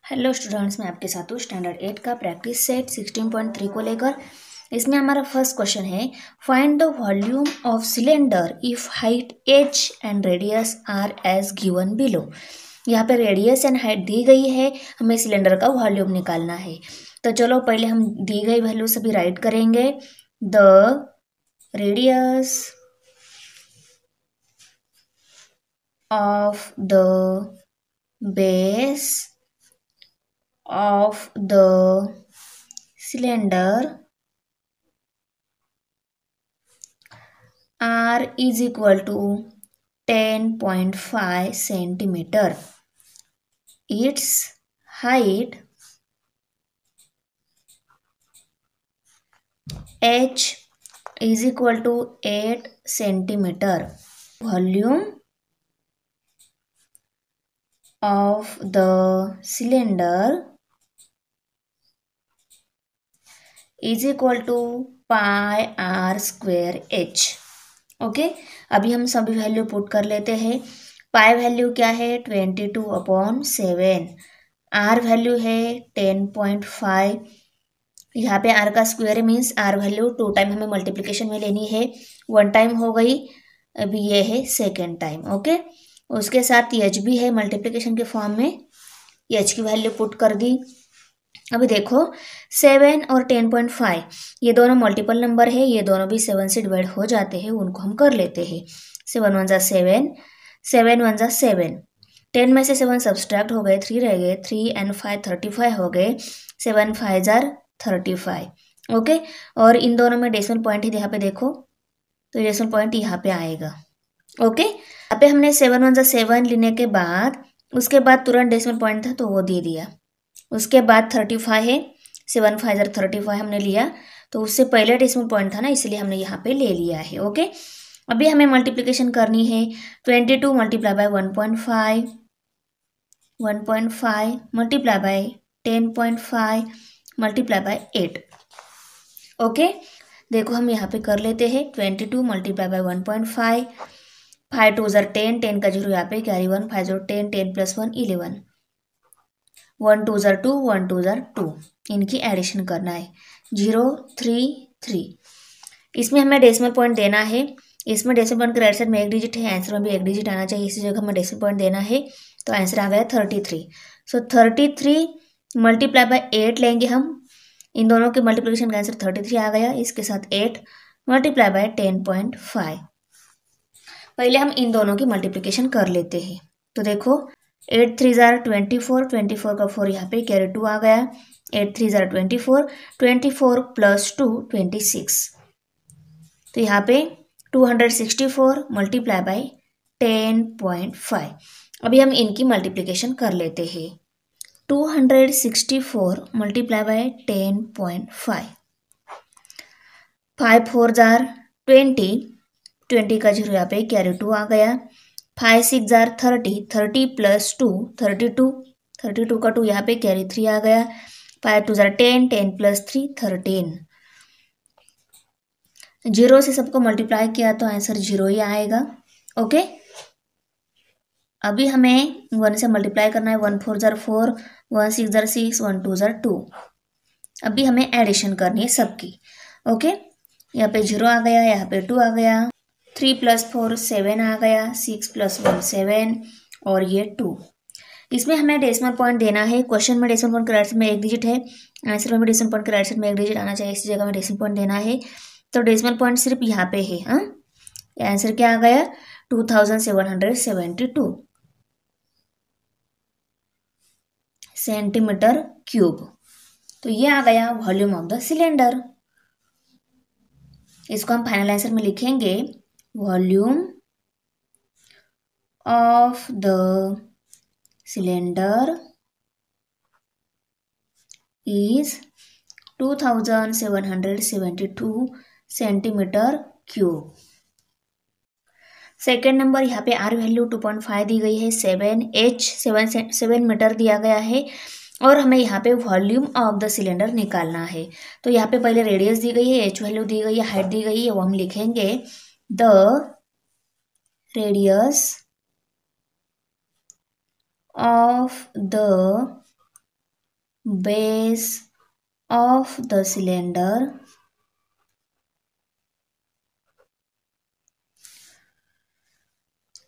Hello students, मैं आपके साथ हूँ स्टैंडर्ड 8 का प्रैक्टिस सेट 16.3 को लेकर। इसमें हमारा फर्स्ट क्वेश्चन है, find the volume of cylinder if height h and radius r as given below. यहाँ पे रेडियस एंड हाइट दी गई है, हमें सिलेंडर का वॉल्यूम निकालना है। तो चलो पहले हम दी गई वैल्यू सभी राइट करेंगे। The radius of the base of the cylinder R is equal to 10.5 centimeter. Its height H is equal to 8 centimeter. Volume of the cylinder is equal to pi r square h. Okay अभी हम सभी value put कर लेते हैं। Pi value क्या है 22/7, r value है 10.5। यहाँ पे आर का square means r value 2 time हमें मल्टीप्लिकेशन में लेनी है, 1 टाइम हो गई, अभी ये है सेकेंड टाइम। ओके उसके साथ एच भी है मल्टीप्लिकेशन के फॉर्म में, एच की वैल्यू पुट कर दी। अभी देखो 7 और 10.5 ये दोनों मल्टीपल नंबर है, ये दोनों भी 7 से डिवाइड हो जाते हैं, उनको हम कर लेते हैं। 7 1 = 7, 7 1 = 7, 10 में से 7 सब्सट्रैक्ट हो गए, 3 रह गए, 3 and 5 35 हो गए, 7 5 = 35। ओके और इन दोनों में डेसिमल पॉइंट है, यहाँ पे देखो तो डेसिमल पॉइंट यहाँ पे आएगा। ओके यहाँ पे हमने 7 1 = 7 लेने के बाद उसके बाद तुरंत डेसिमल पॉइंट था तो वो दे दिया। उसके बाद 35 है, 7 5 = 35 हमने लिया, तो उससे पहले डेसिमल पॉइंट था ना, इसलिए हमने यहाँ पे ले लिया है। ओके अभी हमें मल्टीप्लिकेशन करनी है। 22 × 1.5, 1.5 × 10.5 × 8। ओके देखो हम यहाँ पे कर लेते हैं। 22 × 1.5, 5 2 = 10, 10 का 0 यहाँ पे कैरी 1, 5 0 10, 10 + 1 11, 1 2 = 2, 1 2 = 2, इनकी एडिशन करना है। 0 3 3। इसमें हमें डेसिमल पॉइंट देना है, इसमें डेसिमल पॉइंट के राइट साइड में एक डिजिट है, आंसर में भी एक डिजिट आना चाहिए, इसी जगह हमें डेसिमल पॉइंट देना है, तो आंसर आ गया 33। सो 33 × 8 लेंगे हम, इन दोनों के मल्टीप्लिकेशन का आंसर 33 आ गया। इसके साथ 8 × 10.5। पहले हम इन दोनों की मल्टीप्लिकेशन कर लेते हैं। तो देखो 8 3 = 24, 24 का 4 यहाँ पे कैरी 2 आ गया, 8 3 = 24, 24 + 2 26, तो यहाँ पे 264 × 10.5। अभी हम इनकी मल्टीप्लिकेशन कर लेते हैं। 264 × 10.5, 5 4 = 20, 20 का 0 यहाँ पे कैरी 2 आ गया, 5 6 = 30, 30 + 2 32, 32 का 2 यहाँ पे कैरी 3 आ गया, 5 2 = 10, 10 + 3 13। 0 से सबको मल्टीप्लाई किया तो आंसर 0 ही आएगा। ओके अभी हमें 1 से मल्टीप्लाई करना है, 1 4 = 4, 1 6 = 6, 1 2 = 2। अभी हमें एडिशन करनी है सबकी। ओके यहाँ पे 0 आ गया, यहाँ पे 2 आ गया, 3 + 4 7 आ गया, 6 + 1 7 और ये 2। इसमें हमें डेसिमल पॉइंट देना है। क्वेश्चन में डेसिमल पॉइंट के राइट साइड में एक डिजिट है, आंसर में भी डेसिमल पॉइंट के राइट साइड में एक डिजिट आना चाहिए, इसी जगह में डेसिमल पॉइंट देना है। तो डेसिमल पॉइंट सिर्फ यहाँ पे है। हाँ आंसर क्या आ गया 2772 सेंटीमीटर क्यूब। तो ये आ गया वॉल्यूम ऑफ द सिलेंडर। इसको हम फाइनल आंसर में लिखेंगे, volume of the cylinder is 2772 centimetre cube. Second number यहाँ पे आर वैल्यू 2.5 दी गई है, 7 मीटर दिया गया है, और हमें यहाँ पे वॉल्यूम ऑफ द सिलेंडर निकालना है। तो यहाँ पे पहले रेडियस दी गई है, एच वैल्यू दी गई है, हाइट दी गई है, वो हम लिखेंगे the radius of the base of the cylinder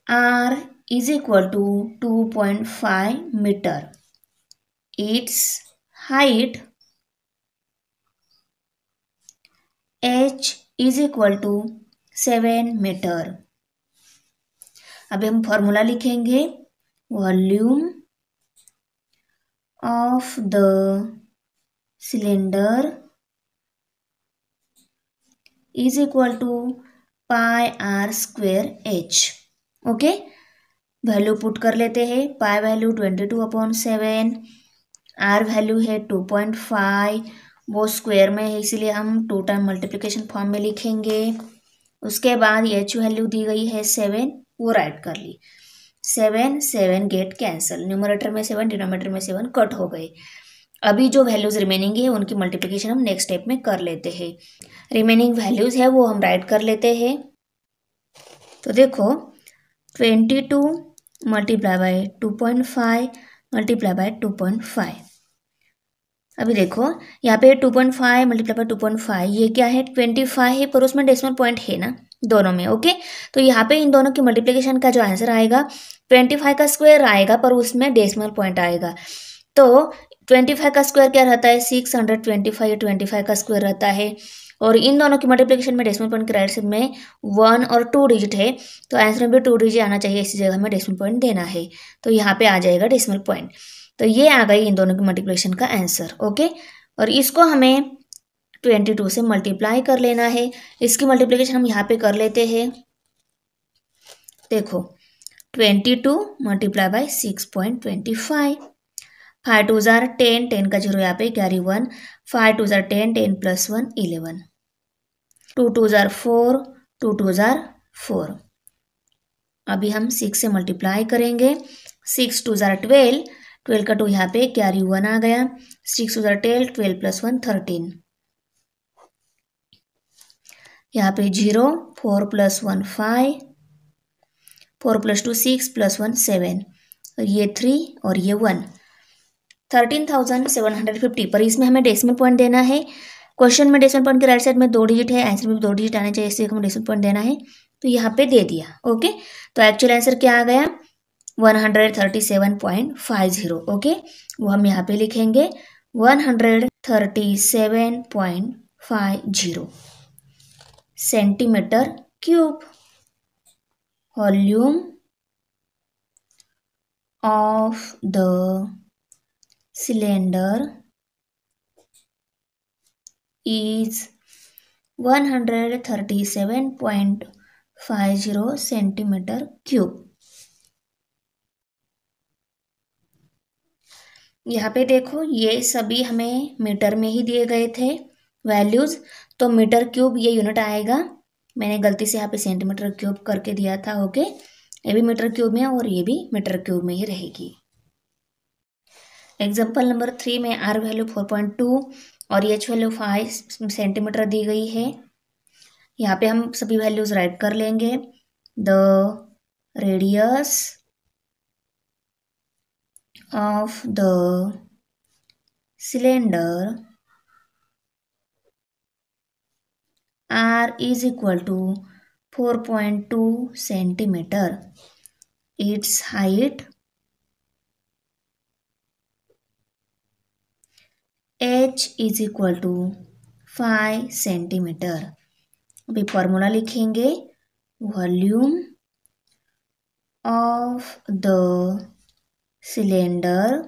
R is equal to 2.5 meter. Its height H is equal to 7 meter. अभी हम फॉर्मूला लिखेंगे, volume of the cylinder is equal to pi are square h. Okay, value put कर लेते हैं. पाई value 22/7, r value है 2.5, वो square में है इसलिए हम 2 टाइम मल्टीप्लिकेशन फॉर्म में लिखेंगे. उसके बाद एच वैल्यू दी गई है 7, वो राइट कर ली. 7 गेट कैंसल, न्यूमरेटर में 7 डिनोमिनेटर में 7 कट हो गए. अभी जो वैल्यूज रिमेनिंग है उनकी मल्टीप्लिकेशन हम नेक्स्ट स्टेप में कर लेते हैं. रिमेनिंग वैल्यूज है वो हम राइट कर लेते हैं. तो देखो 22 मल्टीप्लाई बाय 2.5 मल्टीप्लाई बाय 2.5. अभी देखो यहाँ पे 2.5 मल्टीप्लाई बाय 2.5 ये क्या है, 25 है, पर उसमें डेसिमल पॉइंट है ना दोनों में. ओके, तो यहाँ पे इन दोनों की मल्टीप्लिकेशन का जो आंसर आएगा 25 का स्क्वायर आएगा, पर उसमें डेसिमल पॉइंट आएगा. तो 25 का स्क्वायर क्या रहता है, 625. 25 का स्क्वायर रहता है, और इन दोनों की मल्टीप्लिकेशन में डेसिमल पॉइंट के राइट साइड में 1 और 2 डिजिट है, तो आंसर में भी 2 डिजिट आना चाहिए. इसी जगह में डेसिमल पॉइंट देना है, तो यहाँ पे आ जाएगा डेसिमल पॉइंट. तो ये आ गई इन दोनों की मल्टीप्लिकेशन का आंसर. ओके, और इसको हमें 22 से मल्टीप्लाई कर लेना है. इसकी मल्टीप्लिकेशन हम यहाँ पे कर लेते हैं. देखो 22 मल्टीप्लाई बाय 6.25. 5 2 जार 10, 10 का 0 यहाँ पे carry 1. 5 2 jar 10, 10 plus 1 11. 2 2 jar 4, 2 2 jar 4. अभी हम 6 से मल्टीप्लाई करेंगे. 6 2 जार 12, 12 का 2 यहाँ पे कैरी 1 आ गया. 6 2 जार 12, 12 प्लस 1 13. यहाँ पे 0, 4 प्लस 1 5, 4 प्लस 2 6 प्लस 1 7, और ये 3 और ये 1. 13,750. पर इसमें हमें डेसिमल पॉइंट देना है. क्वेश्चन में डेसिमल पॉइंट के राइट साइड में 2 डिजिट है, आंसर में भी 2 डिजिट आने चाहिए, इसलिए हमें डेसिमल पॉइंट देना है. तो यहाँ पे दे दिया. ओके, तो एक्चुअल आंसर क्या आ गया, 137.50. ओके, वो हम यहाँ पे लिखेंगे 137.50 centimetre cube. Volume of the cylinder is 137.50 centimetre cube. यहाँ पे देखो ये सभी हमें मीटर में ही दिए गए थे वैल्यूज, तो मीटर क्यूब ये यूनिट आएगा. मैंने गलती से यहाँ पे सेंटीमीटर क्यूब करके दिया था. ओके, ये भी मीटर क्यूब में और ये भी मीटर क्यूब में ही रहेगी. एग्जाम्पल नंबर 3 में आर वैल्यू 4.2 और एच वैल्यू 5 सेंटीमीटर दी गई है. यहाँ पे हम सभी वैल्यूज राइट कर लेंगे. The radius of the cylinder r is equal to 4.2 centimetre. Its height H is equal to 5 centimetre. अभी फॉर्मूला लिखेंगे, volume of the cylinder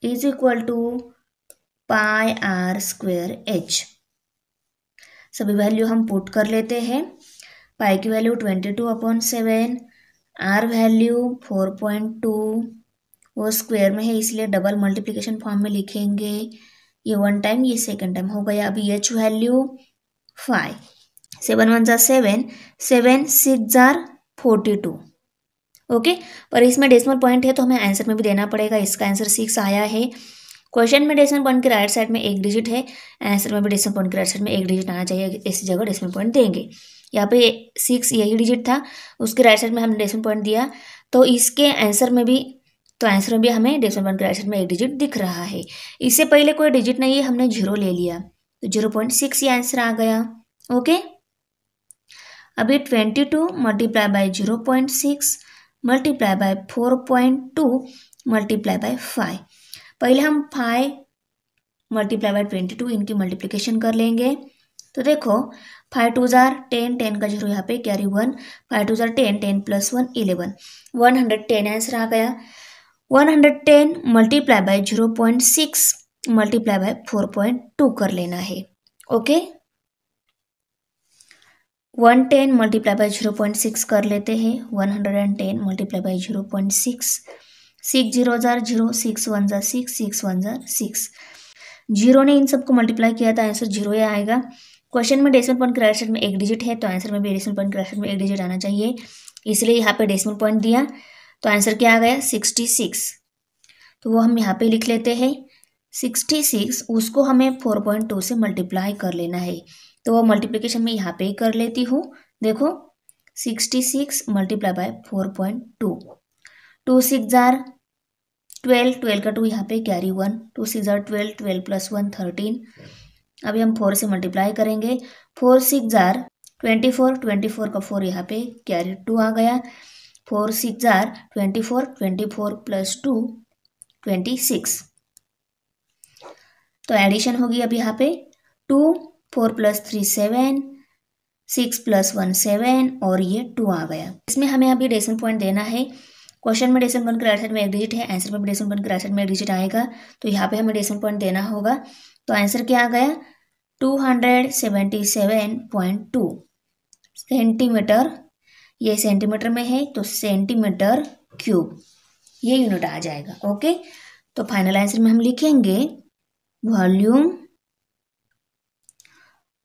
is equal to pi are square h. सभी value हम put कर लेते हैं. पाई की value 22/7, r value 4.2, वो square में है इसलिए डबल मल्टीप्लिकेशन फॉर्म में लिखेंगे. ये 1 टाइम, ये 2nd टाइम हो गया. अभी H value 5, 7 1 jar 7, 7 6 jar 42. Okay, पर इसमें डेसिमल पॉइंट है तो हमें आंसर में भी देना पड़ेगा. इसका आंसर 6 आया है. क्वेश्चन में डेसिमल पॉइंट के राइट साइड में 1 डिजिट है, आंसर में भी डेसिमल पॉइंट के राइट साइड में 1 डिजिट आना चाहिए, इसी जगह डेसिमल पॉइंट देंगे. यहाँ पे 6 यही डिजिट था, उसके राइट साइड में हमने डेसिमल पॉइंट दिया, तो इसके आंसर में भी तो आंसर में भी हमें डेसिमल पॉइंट के राइट साइड में एक डिजिट दिख रहा है। इससे पहले कोई डिजिट नहीं है, हमने 0 ले लिया, तो 0.6 ये आंसर आ गया। ओके, अभी 22 multiply by 0.6 multiply by 4.2 multiply by 5। पहले हम 5 मल्टीप्लाई बाय 22 इनकी मल्टीप्लिकेशन कर लेंगे। तो देखो 5 2 जार 10, 10 का 0 यहाँ पे कैरी 1, 5 2 जार 10, 10 प्लस 1 11, 110 आंसर आ गया। 110 मल्टीप्लाई बाय 0.6 मल्टीप्लाई बाय 4.2 कर लेना है। ओके, 110 मल्टीप्लाई बाय 0.6 कर लेते हैं। 110 multiply by 0.6, 6 0 jar 0, 6 1 jar 6, 6 1 jar 6। 0 ने इन सबको मल्टीप्लाई किया था, आंसर 0 ही आएगा। क्वेश्चन में डेसिमल पॉइंट के राइट साइड में एक डिजिट है, तो आंसर में भी डेसिमल पॉइंट के राइट साइड में एक डिजिट आना चाहिए, इसलिए यहाँ पे डेसिमल पॉइंट दिया। तो आंसर क्या आ गया 66। तो वो हम यहाँ पे लिख लेते हैं 66, उसको हमें 4.2 से मल्टीप्लाई कर लेना है, तो वो मल्टीप्लिकेशन में यहाँ पे ही कर लेती हूँ। देखो 66 मल्टीप्लाई बाय 4.2, 2 6 जार 12, 12 का 2 यहाँ पे कैरी 1, 2 6 जार 12, 12 प्लस 1 13। अभी हम 4 से मल्टीप्लाई करेंगे। 4 6 जार 24, 24 का 4 यहाँ पे कैरी 2 आ गया। 4 6 जार 24, 24 प्लस 2 26। तो एडिशन होगी अब यहाँ पे 2, 4 प्लस 3 7, 6 प्लस 1 7 और ये 2 आ गया। इसमें हमें अभी डेसिमल पॉइंट देना है। क्वेश्चन में डेसिमल पॉइंट के राइट साइड में एक डिजिट है, आंसर में भी डेसिमल पॉइंट के राइट साइड में एक डिजिट आएगा, तो यहाँ पे हमें डेसिमल पॉइंट देना होगा। तो आंसर क्या आ गया 277.2 सेंटीमीटर। ये सेंटीमीटर में है तो सेंटीमीटर क्यूब ये यूनिट आ जाएगा। ओके, तो फाइनल आंसर में हम लिखेंगे volume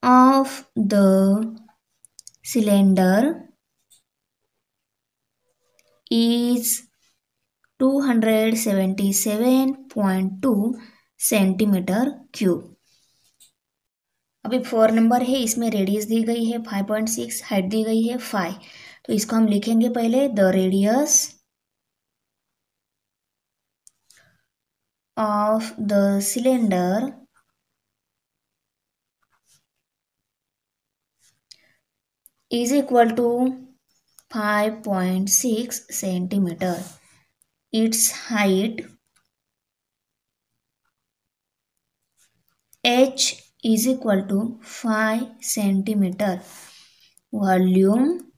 of the cylinder is 277.2 centimetre cube. अभी 4 नंबर है, इसमें रेडियस दी गई है 5.6, हाइट दी गई है 5, तो इसको हम लिखेंगे पहले the radius of the cylinder is equal to 5.6 centimetre. Its height h is equal to 5 centimeter. Volume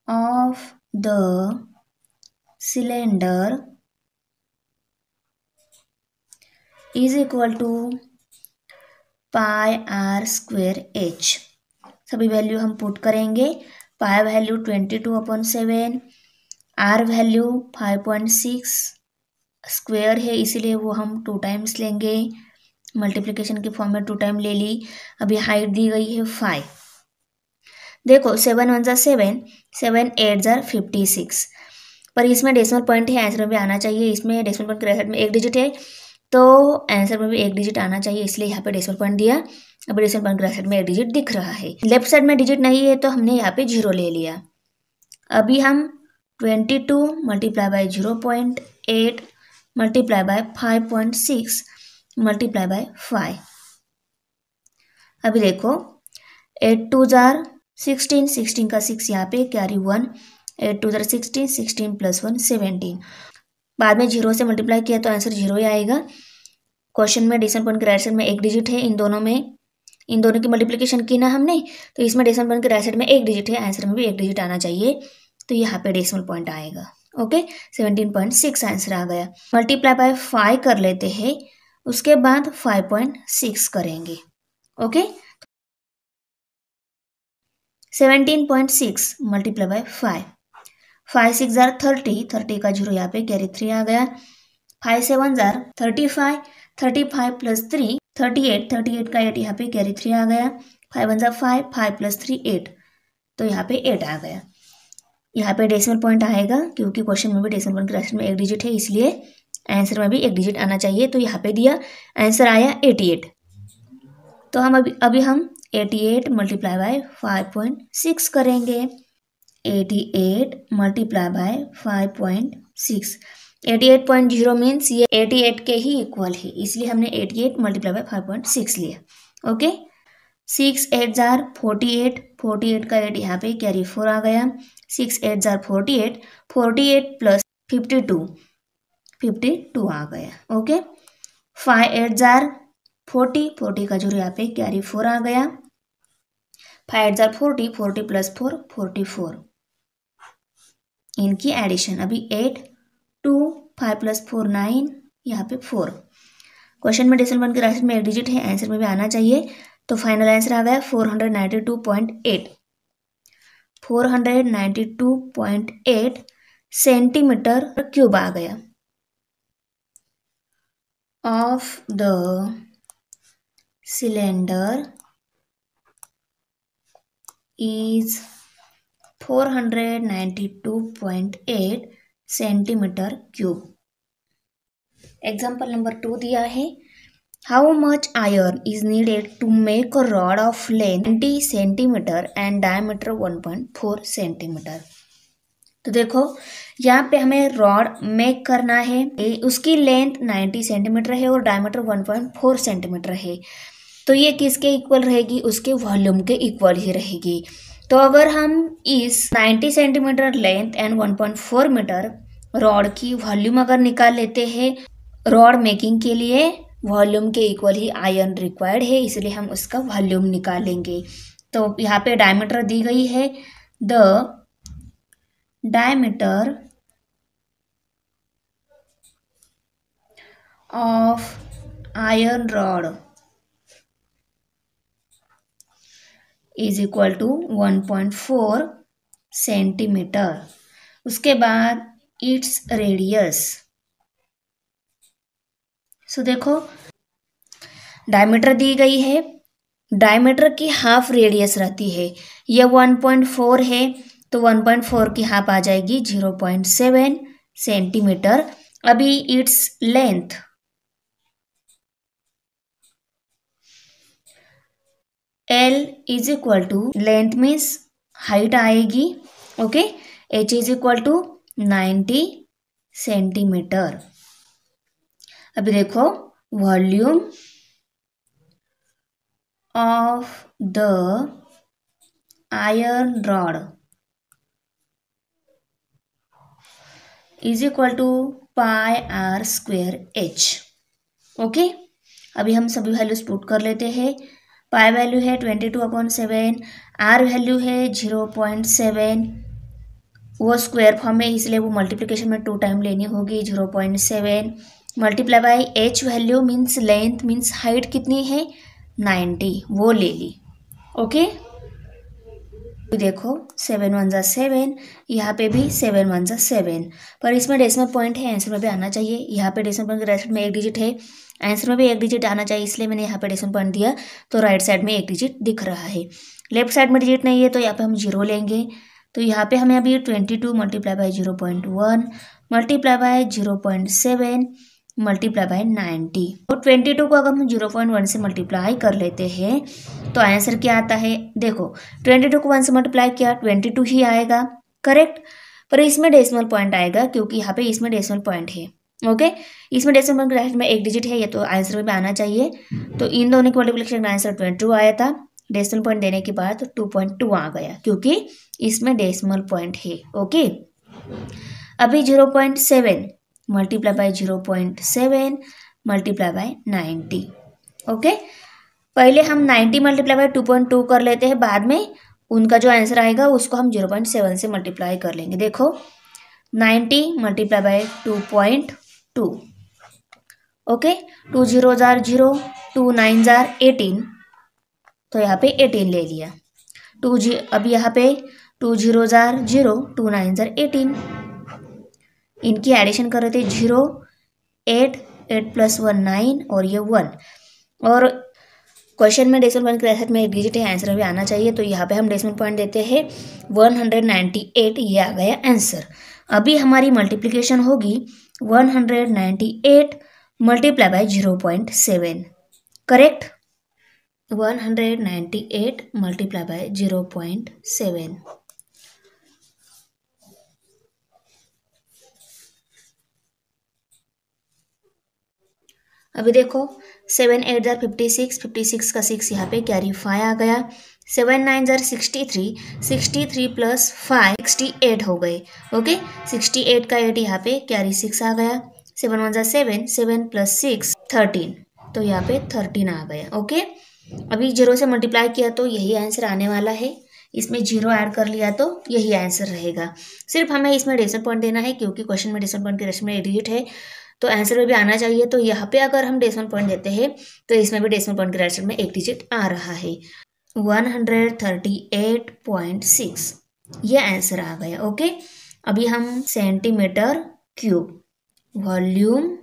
of the cylinder is equal to pi r square h. सभी वैल्यू हम पुट करेंगे। Pi value 22/7, r value 5.6, square है इसीलिए वो हम 2 times लेंगे, multiplication के form में 2 टाइम ले ली। अभी हाइट दी गई है 5। देखो 7 1 जार 7, 7 8 जार 56, पर इसमें डेसिमल पॉइंट है, आंसर में भी आना चाहिए। इसमें डेसिमल पॉइंट के राइट साइड में एक डिजिट है, तो आंसर में भी एक डिजिट आना चाहिए, इसलिए यहाँ पे डेसिमल पॉइंट दिया। अब डेसिमल पॉइंट के राइट साइड में एक डिजिट दिख रहा है, लेफ्ट साइड में डिजिट नहीं है तो हमने यहाँ पे 0 ले लिया। अभी हम 22 multiply by 0.8 multiply bye 5.6 multiply by 5। अभी देखो 8 2 जार 16, 16 का 6 यहाँ पे कैरी 1, 8 2 जार 16, 16 प्लस 1 17। बाद में 0 से मल्टीप्लाई किया तो आंसर 0 ही आएगा। क्वेश्चन में डेसिमल पॉइंट के राइट साइड में एक डिजिट है, इन दोनों की मल्टीप्लिकेशन की ना हमने, तो इसमें डेसिमल पॉइंट के राइट साइड में एक डिजिट है, आंसर में भी एक डिजिट आना चाहिए, तो यहाँ पे डेसिमल पॉइंट आएगा। ओके, 17.6 आंसर आ गया। मल्टीप्लाई बाय 5 कर लेते हैं, उसके बाद 5.6 करेंगे। ओके, 17.6 मल्टीप्लाई बाय 5, 5 6 जार 30, 30 का 0 यहाँ पे कैरी 3 आ गया। 5 7 जार 35, 35 प्लस 3 38, 38 का 8 यहाँ पे कैरी 3 आ गया। 5 1 जार 5, 5 प्लस 3 8, तो यहाँ पे 8 आ गया। यहाँ पे डेसिमल पॉइंट आएगा क्योंकि क्वेश्चन में भी डेसिमल पॉइंट के राइट में एक डिजिट है, इसलिए आंसर में भी एक डिजिट आना चाहिए, तो यहाँ पे दिया, आंसर आया 88। तो हम अभी हम 88 मल्टीप्लाई बाय 5.6 करेंगे। 88 मल्टीप्लाई बाय 5.6। 88.0 मीन्स ये 88 के ही इक्वल है, इसलिए हमने 88 मल्टीप्लाई बाय 5.6 लिया। ओके, 6 8 जार 48, 48 का 8 यहाँ पे कैरी 4 आ गया। 6 8 जार 48, 48 प्लस 52, 52 आ गया। ओके, 5 8 जार 40, 40 का जो यहाँ पे कैरी 4 आ गया। 5 8 जार 40, 40 प्लस 4 44, इनकी एडिशन। अभी 8 2 5 प्लस 4 9, यहाँ पे 4। क्वेश्चन में डेसिमल पॉइंट के राइट में एक डिजिट है, आंसर में भी आना चाहिए, तो फाइनल आंसर आ गया 492.8। 492.8 सेंटीमीटर क्यूब आ गया। Of the cylinder is 492.8 centimetre cube. Example number 2 दिया है, how much iron is needed to make a rod of length 20 centimetre and diameter 1.4 centimetre. तो देखो यहाँ पे हमें रॉड मेक करना है, उसकी लेंथ 90 सेंटीमीटर है और डायमीटर 1.4 सेंटीमीटर है। तो ये किसके इक्वल रहेगी, उसके वॉल्यूम के इक्वल ही रहेगी। तो अगर हम इस 90 centimetre length and 1.4 metre rod की वॉल्यूम अगर निकाल लेते हैं, रॉड मेकिंग के लिए वॉल्यूम के इक्वल ही आयरन रिक्वायर्ड है, इसलिए हम उसका वॉल्यूम निकालेंगे। तो यहाँ पे डायमीटर दी गई है, the diameter of iron rod is equal to 1.4 centimetre. उसके बाद इट्स रेडियस, सो देखो डायमीटर दी गई है, डायमीटर की हाफ रेडियस रहती है, ये 1.4 है, तो 1.4 की हाफ आ जाएगी 0.7 सेंटीमीटर। अभी its length, L is equal to length means height आएगी, okay, H is equal to 90 centimetre. अभी देखो volume of the iron rod is equal to pi are square H। Okay, अभी हम सभी वैल्यूज पुट कर लेते हैं। पाई वैल्यू है 22/7, आर वैल्यू है 0.7, वो स्क्वायर फॉर्म में इसलिए वो मल्टीप्लिकेशन में 2 टाइम लेनी होगी। 0.7 multiply by H value means length means height कितनी है 90, वो ले ली। ओके, देखो 7 1 7, यहाँ पे भी 7 1 7, पर इसमें डेसिमल पॉइंट है, आंसर में भी आना चाहिए। यहाँ पे डेसिमल पॉइंट के राइट साइड में एक डिजिट है, आंसर में भी एक डिजिट आना चाहिए, इसलिए मैंने यहाँ पे डेसिमल पॉइंट दिया, तो राइट साइड में एक डिजिट दिख रहा है। लेफ्ट साइड में डिजिट नहीं है, तो यहाँ पे हम 0 लेंगे। तो यहाँ पे हमें अभी 22 multiply by 0.1 multiply by 0.7 multiply by 90, और 22 को अगर हम 0.1 से मल्टीप्लाई कर लेते हैं तो आंसर क्या आता है। देखो 22 को 1 से मल्टीप्लाई किया 22 ही आएगा, करेक्ट, पर इसमें डेसिमल पॉइंट आएगा क्योंकि यहाँ पे इसमें डेसिमल पॉइंट है। ओके, इसमें डेसिमल पॉइंट राइट में एक डिजिट है, ये तो आंसर में भी आना चाहिए। तो इन दोनों के मल्टीप्लिकेशन का आंसर 22 आया था, डेसिमल पॉइंट देने के बाद 2.2 आ गया क्योंकि इसमें डेसिमल पॉइंट है। ओके, अभी 0.7 multiply by 0.7 multiply by 90। Okay, पहले हम 90 मल्टीप्लाई बाई 2.2 कर लेते हैं, बाद में उनका जो आंसर आएगा उसको हम 0.7 से मल्टीप्लाई कर लेंगे। देखो 90 multiply by 2.2, okay, 2 0 jar 0, 2 9 jar 18, तो यहाँ पे 18 ले लिया। अब यहाँ पे 2 0 जार 0, 2 9 जार 18, इनकी एडिशन कर रहे थे 0 8 8 प्लस 1 9 और ये 1, और क्वेश्चन में डेसिमल पॉइंट के राइट में एक डिजिट है, आंसर भी आना चाहिए, तो यहाँ पे हम डेसिमल पॉइंट देते हैं 198, ये आ गया आंसर। अभी हमारी मल्टीप्लिकेशन होगी 198 multiply by 0.7, correct, 198 multiply by 0.7। अभी देखो 7 8 जार 56, 56 का 6 यहाँ पे कैरी 5 आ गया। 7 9 जार 63, 63 प्लस 5 68 हो गए। ओके, 68 का 8 यहाँ पे कैरी 6 आ गया। 7 1 जार 7, 7 प्लस 6 13, तो यहाँ पे 13 आ गया। ओके, अभी जीरो से मल्टीप्लाई किया तो यही आंसर आने वाला है, इसमें जीरो ऐड कर लिया तो यही आंसर रहेगा। सिर्फ हमें इसमें डेसिमल पॉइंट देना है, क्योंकि क्वेश्चन में डेसिमल पॉइंट के रेस्ट में 8 डिजिट है, तो आंसर में भी आना चाहिए। तो यहाँ पे अगर हम डेसिमल पॉइंट देते हैं तो इसमें भी डेसिमल पॉइंट के रेस्ट में 1 डिजिट आ रहा है। 138.6 ये आंसर आ गया। ओके, अभी हम centimetre cube, volume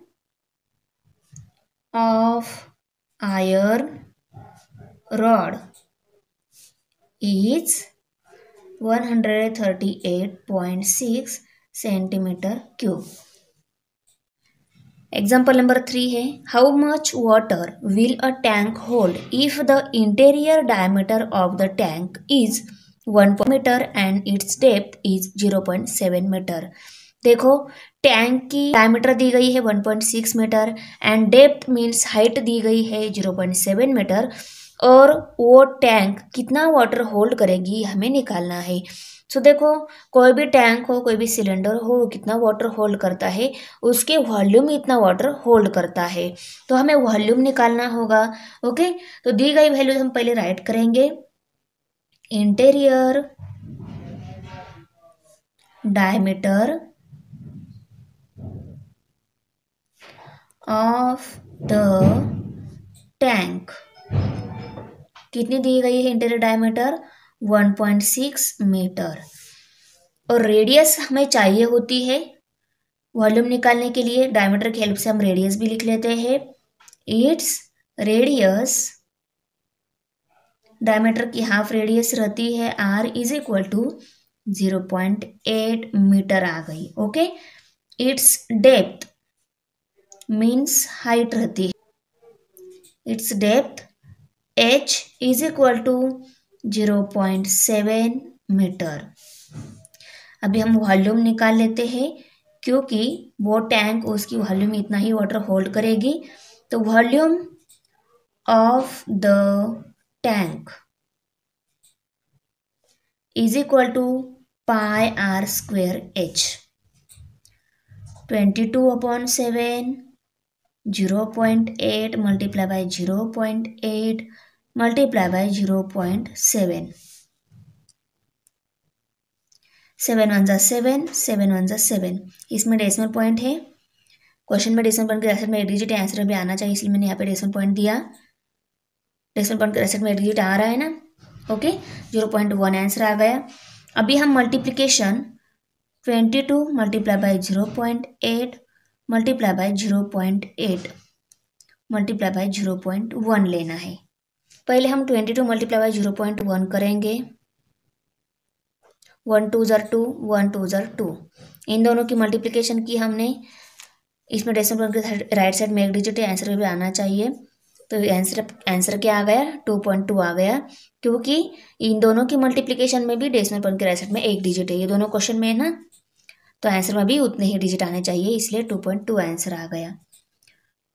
of iron rod is 138.6 centimetre cube. Example number 3 है, how much water will a tank hold if the interior diameter of the tank is 1 metre and its depth is 0.7 metre. देखो, tank की diameter दी गई है 1.6 metre and depth means height दी गई है 0.7 metre, और वो टैंक कितना वाटर होल्ड करेगी हमें निकालना है। सो देखो, कोई भी टैंक हो, कोई भी सिलेंडर हो, वो कितना वाटर होल्ड करता है, उसके वॉल्यूम इतना वाटर होल्ड करता है, तो हमें वॉल्यूम निकालना होगा। ओके, तो दी गई वैल्यू हम पहले राइट करेंगे। Interior diameter of the tank कितनी दी गई है, इंटीरियर डायमीटर 1.6 मीटर, और रेडियस हमें चाहिए होती है वॉल्यूम निकालने के लिए। डायमीटर की हेल्प से हम रेडियस भी लिख लेते हैं। इट्स रेडियस, डायमीटर की हाफ रेडियस रहती है r is equal to 0.8 metre आ गई। Okay, its depth means height रहती है, its depth h is equal to 0.7 metre. अभी हम वॉल्यूम निकाल लेते हैं, क्योंकि वो टैंक उसकी वॉल्यूम इतना ही वाटर होल्ड करेगी। तो volume of the tank is equal to pi are square h। 22/7 0.8 multiply by 0.8 multiply by 0.7, 7 1 ज़ा 7, 7 1 ज़ा 7। इसमें डेसिमल पॉइंट है, क्वेश्चन में डेसिमल पॉइंट के रेस्पेक्ट में 8 डिजिट है, आंसर भी आना चाहिए, इसलिए मैंने यहाँ पे डेसिमल पॉइंट दिया। डेसिमल पॉइंट के रेस्पेक्ट में 8 डिजिट आ रहा है ना। ओके, 0.1 आंसर आ गया। अभी हम multiplication 22 multiply by 0.8 multiply by 0.8 multiply bye 0.1 लेना है। पहले हम 22 मल्टीप्लाई बाय 0.1 करेंगे। 1 2 ज़र 2, 1 2 ज़र 2, इन दोनों की मल्टीप्लिकेशन की हमने। इसमें डेसिमल पॉइंट के राइट साइड में 1 डिजिट है, आंसर भी आना चाहिए। तो आंसर क्या आ गया, 2.2 आ गया, क्योंकि इन दोनों की मल्टीप्लिकेशन में भी डेसिमल पॉइंट के राइट साइड में 1 डिजिट है, ये दोनों क्वेश्चन में है ना, तो आंसर में भी उतने ही डिजिट आने चाहिए, इसलिए 2.2 आंसर आ गया।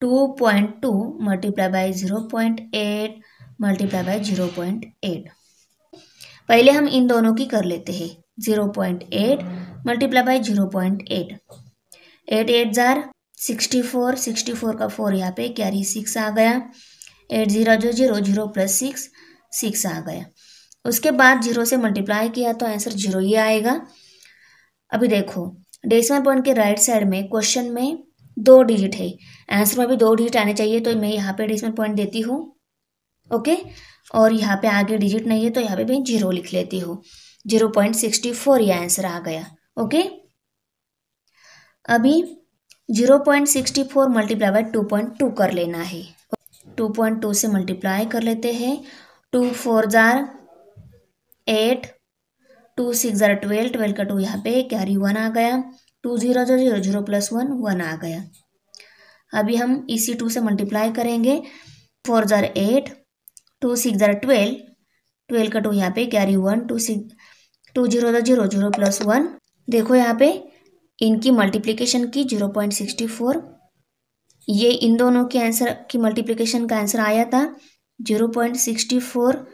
2.2 मल्टीप्लाई बाय 0.8 मल्टीप्लाई बाय 0.8। पहले हम इन दोनों की कर लेते हैं। 0.8 मल्टीप्लाई बाय 0.8, 8 8 ज़ार 64, 64 का 4 यहाँ पे कैरी 6 आ गया। 8 0 0 0 प्लस 6 6 आ गया। उसके बाद 0 से मल्टीप्लाई किया तो आंसर 0 ही आएगा। अभी देखो, डेसिमल पॉइंट के राइट साइड में क्वेश्चन में 2 डिजिट है, आंसर में भी 2 डिजिट आने चाहिए, तो मैं यहाँ पे डेसिमल पॉइंट देती हूँ। ओके, और यहाँ पे आगे डिजिट नहीं है तो यहाँ पे मैं 0 लिख लेती हूँ। 0.64 ये आंसर आ गया। ओके, अभी 0.64 मल्टीप्लाई बाय 2.2 कर लेना है। 2.2 से मल्टीप्लाई कर लेते हैं। 2 4 ज़ार 8, 2 6 ज़ार 12, 12 का 2 यहाँ पे कैरी 1 आ गया। 2 0 0 0 प्लस 1 1 आ गया। अभी हम इसी 2 से मल्टीप्लाई करेंगे। 4 ज़ार 8, 2 6 ज़ार 12, 12 का 2 यहाँ पे कैरी 1, 2 0 0 0 प्लस 1। देखो यहाँ पे इनकी मल्टीप्लिकेशन की 0.64 ये इन दोनों के आंसर की मल्टीप्लिकेशन का आंसर आया था 0.64।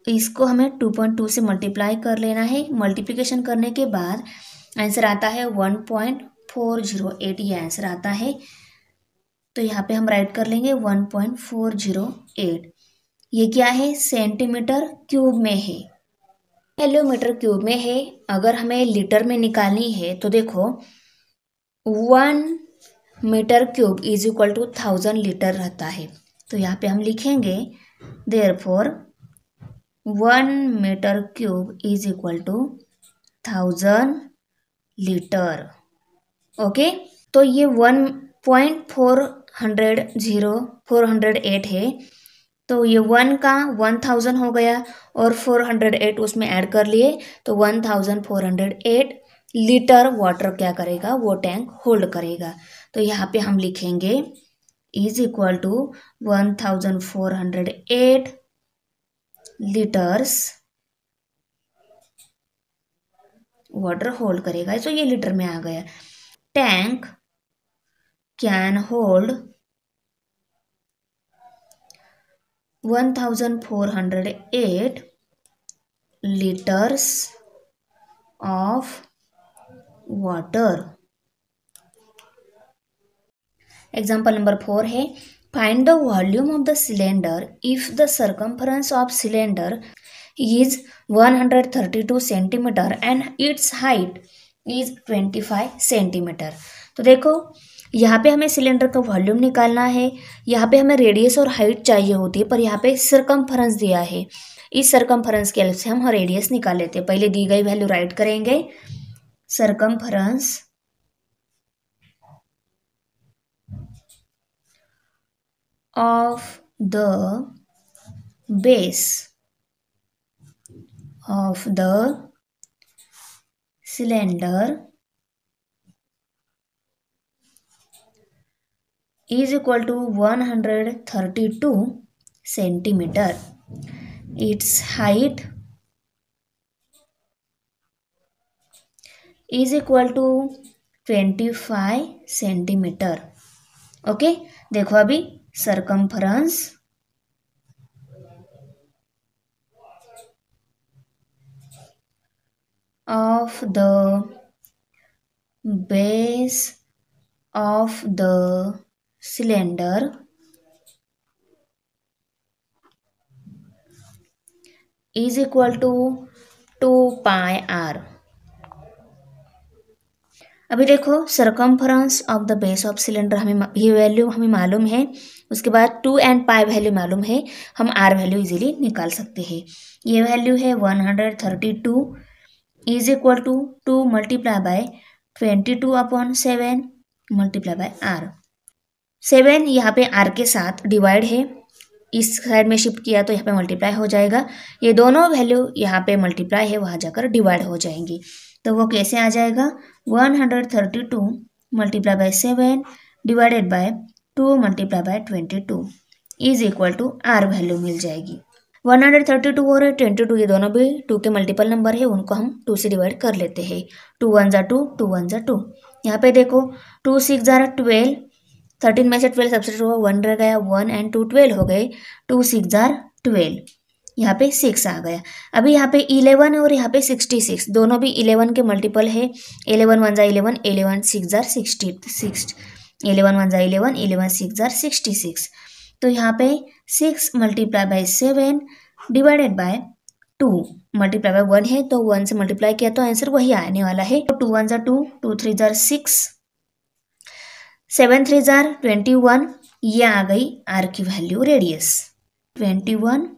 इसको हमें 2.2 से मल्टीप्लाई कर लेना है। मल्टीप्लिकेशन करने के बाद आंसर आता है 1.408, ये आंसर आता है। तो यहाँ पे हम राइट कर लेंगे 1.408। ये क्या है, सेंटीमीटर क्यूब में है, किलोमीटर क्यूब में है। अगर हमें लीटर में निकालनी है तो देखो 1 metre cube is equal to 1000 litre रहता है। तो यहाँ पे हम लिखेंगे therefore 1 metre cube is equal to 1000 litre. Okay, तो ये 1.408 है। तो ये 1 का 1000 हो गया और 408 उसमें ऐड कर लिए, तो 1408 लीटर वाटर क्या करेगा, वो टैंक होल्ड करेगा। तो यहाँ पे हम लिखेंगे is equal to 1408 litres water hold करेगा। तो ये लीटर में आ गया। Tank can hold 1408 liters of water। Example number 4 है, find the volume of the cylinder if the circumference of cylinder is 132 centimetre and its height is 25 centimetre. तो देखो यहाँ पे हमें सिलेंडर का वॉल्यूम निकालना है, यहाँ पे हमें रेडियस और हाइट चाहिए होती है, पर यहाँ पे सर्कम्फरेंस दिया है। इस सर्कम्फरेंस के हेल्प से हम रेडियस निकाल लेते हैं। पहले दी गई वैल्यू राइट करेंगे, circumference of the base of the cylinder is equal to 132 centimeter. Its height is equal to 25 centimetre. Okay, देखो अभी circumference of the base of the cylinder is equal to 2πr। अभी देखो circumference of the base of cylinder हमें ये value हमें मालूम है, उसके बाद 2 एंड पाई वैल्यू मालूम है, हम आर वैल्यू इजीली निकाल सकते हैं। ये वैल्यू है 132 is equal to 2 multiply by 22/7 multiply by r. 7 यहाँ पे आर के साथ डिवाइड है, इस साइड में शिफ्ट किया तो यहाँ पे मल्टीप्लाई हो जाएगा। ये दोनों वैल्यू यहाँ पे मल्टीप्लाई है, वहाँ जाकर डिवाइड हो जाएंगी। तो वो कैसे आ जाएगा, 132 multiply by 7 divided by 2 multiply by 22 is equal to R value मिल जाएगी। 132 और 22 ये दोनों भी 2 के मल्टीपल नंबर है, उनको हम 2 से डिवाइड कर लेते हैं। 2 1 ज़ा 2, 2 1 ज़ा 2। यहाँ पे देखो 2 6 ज़ा 12, 13 में से 12 सब्सिट्यूट हुआ, 1 रह गया, 1 एंड 2 12 हो गए, 2 6 ज़ा 12, यहाँ पे 6 आ गया। अभी यहाँ पे 11 और यहाँ पे 66, दोनों भी 11 के मल्टीपल है। 11 1 ज़ा 11, 11 6 ज़ा 66, 11 1 ज़ा 11, 11 6 ज़ा 66। तो यहाँ पे 6 multiply by 7 divided by 2 multiply bye 1 है, तो 1 से मल्टीप्लाई किया तो आंसर वही आने वाला है। तो 2 1 ज़ा 2, 2 3 ज़ा 6, 7 3 ज़ा 21, ये आ गई आर की value, radius 21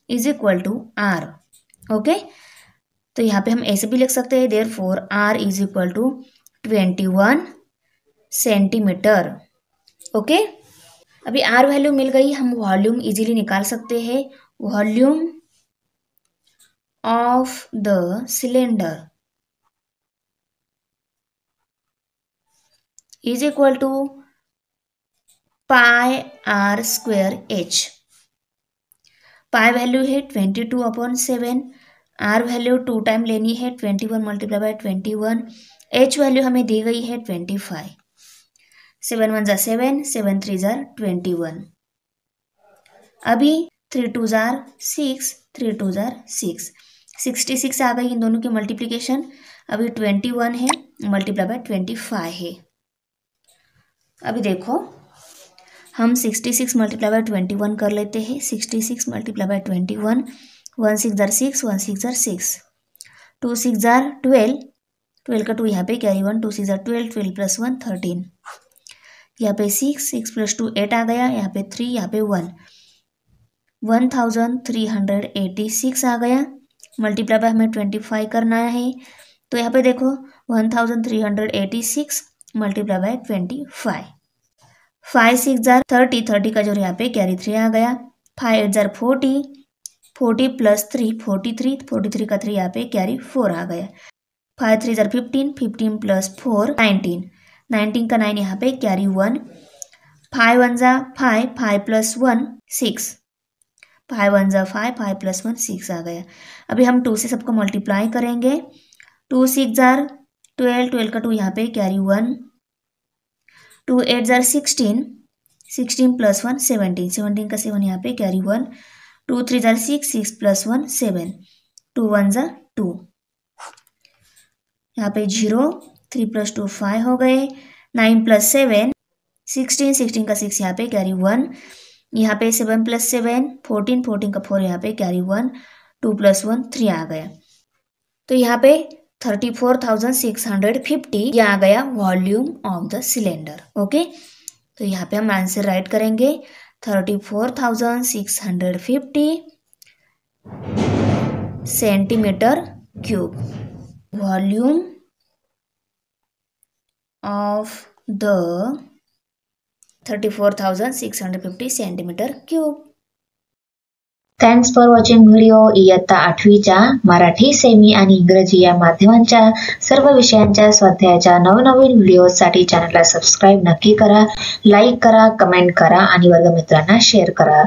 is equal to r. Okay, तो यहाँ पे हम ऐसे भी लिख सकते हैं, therefore r is equal to 21 centimetre. Okay, अभी आर वैल्यू मिल गई, हम वॉल्यूम इजीली निकाल सकते हैं। Volume of the cylinder is equal to pi r square h. Pi value है 22/7, आर वैल्यू 2 टाइम लेनी है, 21 मल्टीप्लाई बाय 21, एच वैल्यू हमें दी गई है 25। 7 1 जार 7, 7 3 जार 21। अभी 3 2 जार 6, 3 2 जार 6, 66 आ गई इन दोनों की मल्टीप्लिकेशन। अभी 21 है मल्टीप्लाई बाय 25 है। अभी देखो हम 66 मल्टीप्लाई बाय 21 कर लेते हैं। 66 multiply by 21, 1 6 jar 6, 1 6 jar 6, 2 6 jar 12, 12 का 2 यहाँ पे कैरी 1, 2 6 जार 12, 12 प्लस 1 13, यहाँ पे 6, 6 प्लस 2 8 आ गया, यहाँ पे 3, यहाँ पे 1, 1386 आ गया। मल्टीप्लाई बाय हमें 25 करना है, तो यहाँ पे देखो 1386 मल्टीप्लाई बाय 25, 5 6 जार 30, 30 का जो यहाँ पे कैरी 3 आ गया, 5 8 जार 40, 40 प्लस 3 43, 43 का 3 यहाँ पे कैरी 4 आ गया, 5 3 जार 15, 15 प्लस 4 19, 19 का 9 यहाँ पे कैरी 1, 5 1 जा 5, 5 प्लस 1 6, 5 1 जा 5, 5 प्लस 1 6 आ गया। अभी हम 2 से सबको मल्टीप्लाई करेंगे, 2 6 जार 12, 12 का 2 यहाँ पे कैरी 1, 2 8 जार 16, 16 प्लस 1 17, 17 का 7 यहाँ पे कैरी 1, 2 3 जार 6, 6 प्लस 1 7, 2 1 जार 2, यहाँ पे 0, 3 प्लस 2 5 हो गए, 9 प्लस 7 16, 16 का 6 यहाँ पे कैरी 1, यहाँ पे 7 प्लस 7 14, 14 का 4 यहाँ पे कैरी 1, 2 प्लस 1 3 आ गया। तो यहाँ पे 34,650 ये आ गया volume of the cylinder. Okay, तो यहाँ पे हम आंसर राइट करेंगे 34,650 centimetre cube. Volume of the 34,650 centimetre cube. Thanks for watching video. इयत्ता 8वीच्या मराठी, सेमी आणि इंग्रजी या माध्यमांच्या सर्व विषयांच्या स्वाध्यायाच्या नवनवीन व्हिडिओसाठी चॅनलला सबस्क्राईब नक्की करा, लाईक करा, कमेंट करा आणि वर्गमित्रांना शेअर करा।